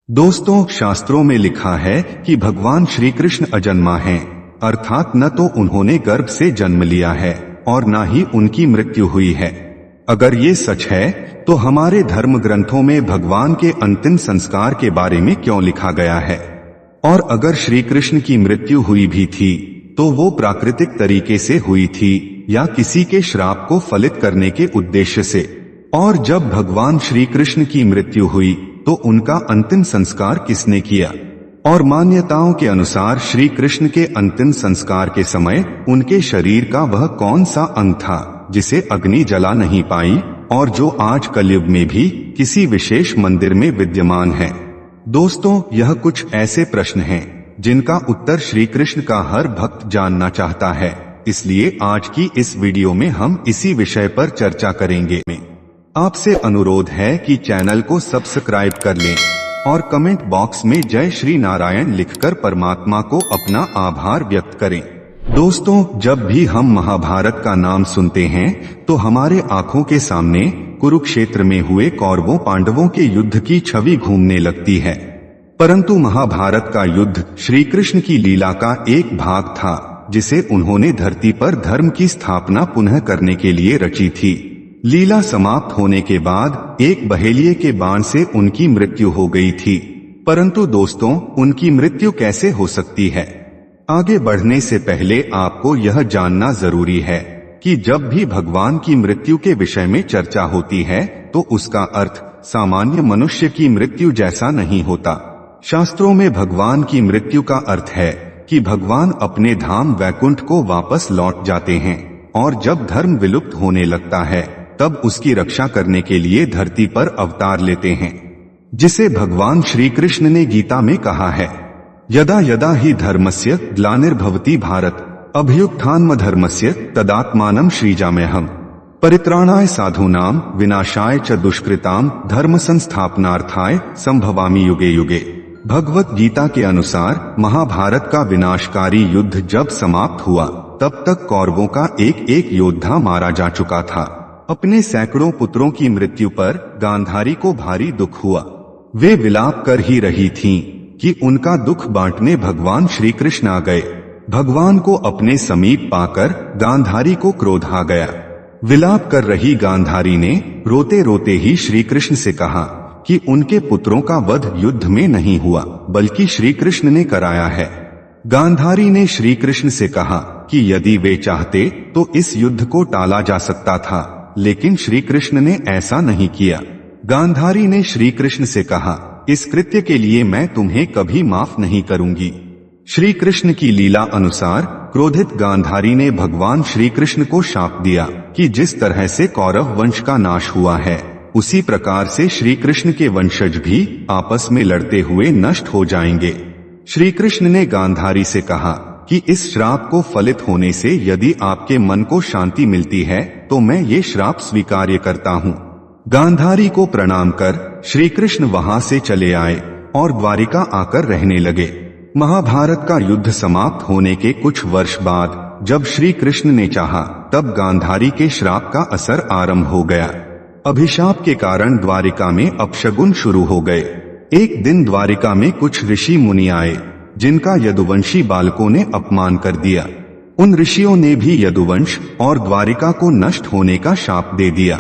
दोस्तों, शास्त्रों में लिखा है कि भगवान श्री कृष्ण अजन्मा हैं, अर्थात न तो उन्होंने गर्भ से जन्म लिया है और न ही उनकी मृत्यु हुई है। अगर ये सच है तो हमारे धर्म ग्रंथों में भगवान के अंतिम संस्कार के बारे में क्यों लिखा गया है? और अगर श्री कृष्ण की मृत्यु हुई भी थी तो वो प्राकृतिक तरीके से हुई थी या किसी के श्राप को फलित करने के उद्देश्य से? और जब भगवान श्री कृष्ण की मृत्यु हुई तो उनका अंतिम संस्कार किसने किया? और मान्यताओं के अनुसार श्री कृष्ण के अंतिम संस्कार के समय उनके शरीर का वह कौन सा अंग था जिसे अग्नि जला नहीं पाई और जो आज कलयुग में भी किसी विशेष मंदिर में विद्यमान है? दोस्तों, यह कुछ ऐसे प्रश्न हैं जिनका उत्तर श्री कृष्ण का हर भक्त जानना चाहता है। इसलिए आज की इस वीडियो में हम इसी विषय पर चर्चा करेंगे। आपसे अनुरोध है कि चैनल को सब्सक्राइब कर लें और कमेंट बॉक्स में जय श्री नारायण लिखकर परमात्मा को अपना आभार व्यक्त करें। दोस्तों, जब भी हम महाभारत का नाम सुनते हैं तो हमारे आंखों के सामने कुरुक्षेत्र में हुए कौरवों पांडवों के युद्ध की छवि घूमने लगती है। परंतु महाभारत का युद्ध श्री कृष्ण की लीला का एक भाग था जिसे उन्होंने धरती पर धर्म की स्थापना पुनः करने के लिए रची थी। लीला समाप्त होने के बाद एक बहेलिये के बाण से उनकी मृत्यु हो गई थी। परंतु दोस्तों, उनकी मृत्यु कैसे हो सकती है? आगे बढ़ने से पहले आपको यह जानना जरूरी है कि जब भी भगवान की मृत्यु के विषय में चर्चा होती है तो उसका अर्थ सामान्य मनुष्य की मृत्यु जैसा नहीं होता। शास्त्रों में भगवान की मृत्यु का अर्थ है कि भगवान अपने धाम वैकुंठ को वापस लौट जाते हैं और जब धर्म विलुप्त होने लगता है तब उसकी रक्षा करने के लिए धरती पर अवतार लेते हैं, जिसे भगवान श्री कृष्ण ने गीता में कहा है, यदा यदा ही धर्मस्य ग्लानिर्भवति भारत अभ्युत्थानमधर्मस्य तदात्मानं सृजाम्यहम् परित्राणाय साधूनां विनाशाय च दुष्कृतां धर्म संस्थापनार्थाय संभवामि युगे युगे। भगवत गीता के अनुसार महाभारत का विनाशकारी युद्ध जब समाप्त हुआ तब तक कौरवों का एक एक योद्धा मारा जा चुका था। अपने सैकड़ों पुत्रों की मृत्यु पर गांधारी को भारी दुख हुआ। वे विलाप कर ही रही थीं कि उनका दुख बांटने भगवान श्री कृष्ण आ गए। भगवान को अपने समीप पाकर गांधारी को क्रोध आ गया। विलाप कर रही गांधारी ने रोते रोते ही श्री कृष्ण से कहा कि उनके पुत्रों का वध युद्ध में नहीं हुआ बल्कि श्री कृष्ण ने कराया है। गांधारी ने श्री कृष्ण से कहा कि यदि वे चाहते तो इस युद्ध को टाला जा सकता था, लेकिन श्री कृष्ण ने ऐसा नहीं किया। गांधारी ने श्री कृष्ण से कहा, इस कृत्य के लिए मैं तुम्हें कभी माफ नहीं करूंगी। श्री कृष्ण की लीला अनुसार क्रोधित गांधारी ने भगवान श्री कृष्ण को शाप दिया कि जिस तरह से कौरव वंश का नाश हुआ है उसी प्रकार से श्री कृष्ण के वंशज भी आपस में लड़ते हुए नष्ट हो जाएंगे। श्री कृष्ण ने गांधारी से कहा कि इस श्राप को फलित होने से यदि आपके मन को शांति मिलती है तो मैं ये श्राप स्वीकार्य करता हूँ। गांधारी को प्रणाम कर श्री कृष्ण वहां से चले आए और द्वारिका आकर रहने लगे। महाभारत का युद्ध समाप्त होने के कुछ वर्ष बाद जब श्री कृष्ण ने चाहा तब गांधारी के श्राप का असर आरंभ हो गया। अभिशाप के कारण द्वारिका में अपशगुन शुरू हो गए। एक दिन द्वारिका में कुछ ऋषि मुनि आए जिनका यदुवंशी बालकों ने अपमान कर दिया। उन ऋषियों ने भी यदुवंश और द्वारिका को नष्ट होने का शाप दे दिया।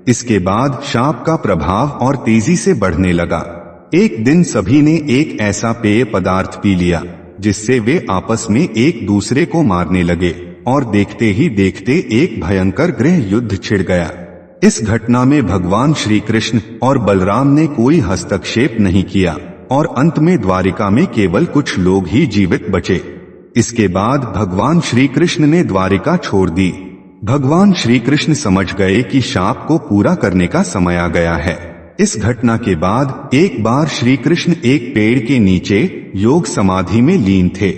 इसके बाद शाप का प्रभाव और तेजी से बढ़ने लगा। एक दिन सभी ने एक ऐसा पेय पदार्थ पी लिया जिससे वे आपस में एक दूसरे को मारने लगे और देखते ही देखते एक भयंकर गृह युद्ध छिड़ गया। इस घटना में भगवान श्री कृष्ण और बलराम ने कोई हस्तक्षेप नहीं किया और अंत में द्वारिका में केवल कुछ लोग ही जीवित बचे। इसके बाद भगवान श्री कृष्ण ने द्वारिका छोड़ दी। भगवान श्री कृष्ण समझ गए कि शाप को पूरा करने का समय आ गया है। इस घटना के बाद एक बार श्री कृष्ण एक पेड़ के नीचे योग समाधि में लीन थे।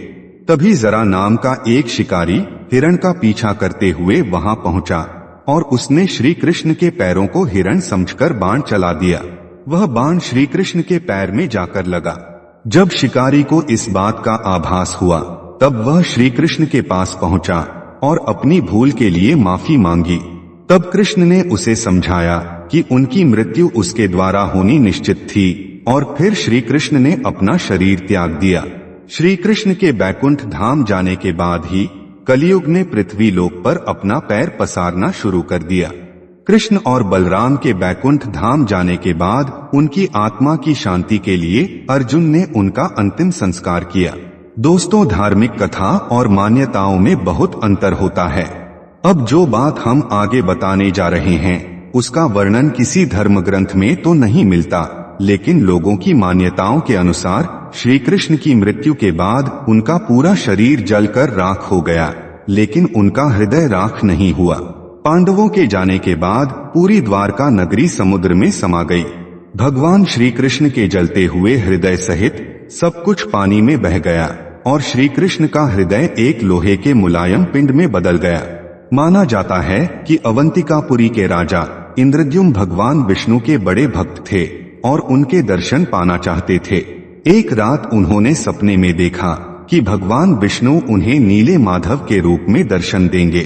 तभी जरा नाम का एक शिकारी हिरण का पीछा करते हुए वहां पहुंचा और उसने श्री कृष्ण के पैरों को हिरण समझकर बाण चला दिया। वह बाण श्री कृष्ण के पैर में जाकर लगा। जब शिकारी को इस बात का आभास हुआ तब वह श्री कृष्ण के पास पहुंचा और अपनी भूल के लिए माफी मांगी। तब कृष्ण ने उसे समझाया कि उनकी मृत्यु उसके द्वारा होनी निश्चित थी और फिर श्री कृष्ण ने अपना शरीर त्याग दिया। श्री कृष्ण के बैकुंठ धाम जाने के बाद ही कलियुग ने पृथ्वी लोक पर अपना पैर पसारना शुरू कर दिया। कृष्ण और बलराम के बैकुंठ धाम जाने के बाद उनकी आत्मा की शांति के लिए अर्जुन ने उनका अंतिम संस्कार किया। दोस्तों, धार्मिक कथा और मान्यताओं में बहुत अंतर होता है। अब जो बात हम आगे बताने जा रहे हैं उसका वर्णन किसी धर्म ग्रंथ में तो नहीं मिलता, लेकिन लोगों की मान्यताओं के अनुसार श्री कृष्ण की मृत्यु के बाद उनका पूरा शरीर जलकर राख हो गया, लेकिन उनका हृदय राख नहीं हुआ। पांडवों के जाने के बाद पूरी द्वारका नगरी समुद्र में समा गई। भगवान श्री कृष्ण के जलते हुए हृदय सहित सब कुछ पानी में बह गया और श्री कृष्ण का हृदय एक लोहे के मुलायम पिंड में बदल गया। माना जाता है कि अवंतिकापुरी के राजा इंद्रद्युम्न भगवान विष्णु के बड़े भक्त थे और उनके दर्शन पाना चाहते थे। एक रात उन्होंने सपने में देखा कि भगवान विष्णु उन्हें नीले माधव के रूप में दर्शन देंगे।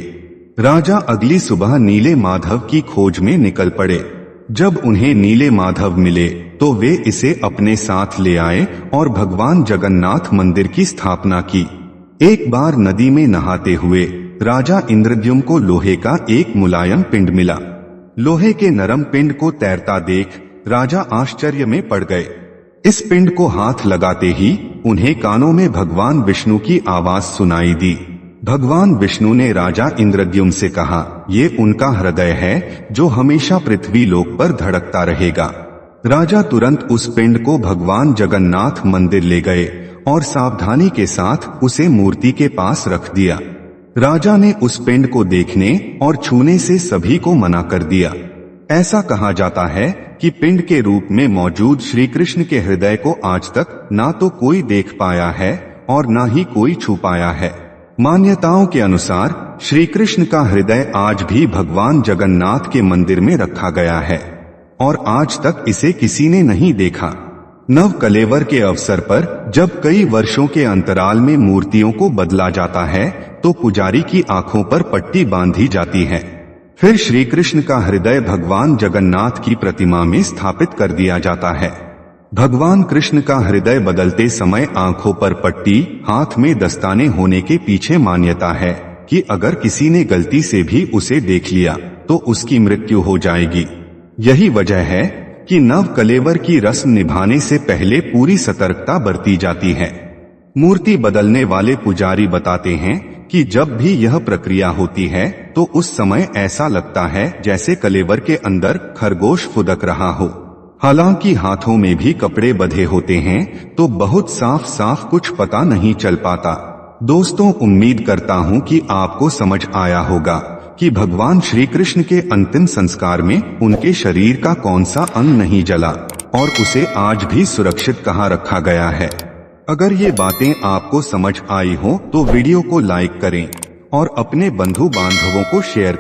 राजा अगली सुबह नीले माधव की खोज में निकल पड़े। जब उन्हें नीले माधव मिले तो वे इसे अपने साथ ले आए और भगवान जगन्नाथ मंदिर की स्थापना की। एक बार नदी में नहाते हुए राजा इंद्रद्युम्न को लोहे का एक मुलायम पिंड मिला। लोहे के नरम पिंड को तैरता देख राजा आश्चर्य में पड़ गए। इस पिंड को हाथ लगाते ही उन्हें कानों में भगवान विष्णु की आवाज सुनाई दी। भगवान विष्णु ने राजा इंद्रद्युम्न से कहा, ये उनका हृदय है जो हमेशा पृथ्वी लोक पर धड़कता रहेगा। राजा तुरंत उस पिंड को भगवान जगन्नाथ मंदिर ले गए और सावधानी के साथ उसे मूर्ति के पास रख दिया। राजा ने उस पिंड को देखने और छूने से सभी को मना कर दिया। ऐसा कहा जाता है कि पिंड के रूप में मौजूद श्री कृष्ण के हृदय को आज तक ना तो कोई देख पाया है और ना ही कोई छू पाया है। मान्यताओं के अनुसार श्री कृष्ण का हृदय आज भी भगवान जगन्नाथ के मंदिर में रखा गया है और आज तक इसे किसी ने नहीं देखा। नव कलेवर के अवसर पर जब कई वर्षों के अंतराल में मूर्तियों को बदला जाता है तो पुजारी की आंखों पर पट्टी बांधी जाती है। फिर श्री कृष्ण का हृदय भगवान जगन्नाथ की प्रतिमा में स्थापित कर दिया जाता है। भगवान कृष्ण का हृदय बदलते समय आंखों पर पट्टी, हाथ में दस्ताने होने के पीछे मान्यता है कि अगर किसी ने गलती से भी उसे देख लिया तो उसकी मृत्यु हो जाएगी। यही वजह है कि नव कलेवर की रस्म निभाने से पहले पूरी सतर्कता बरती जाती है। मूर्ति बदलने वाले पुजारी बताते हैं कि जब भी यह प्रक्रिया होती है तो उस समय ऐसा लगता है जैसे कलेवर के अंदर खरगोश फुदक रहा हो। हालांकि हाथों में भी कपड़े बंधे होते हैं तो बहुत साफ साफ कुछ पता नहीं चल पाता। दोस्तों, उम्मीद करता हूं कि आपको समझ आया होगा कि भगवान श्री कृष्ण के अंतिम संस्कार में उनके शरीर का कौन सा अंग नहीं जला और उसे आज भी सुरक्षित कहाँ रखा गया है। अगर ये बातें आपको समझ आई हो तो वीडियो को लाइक करें और अपने बंधु बांधवों को शेयर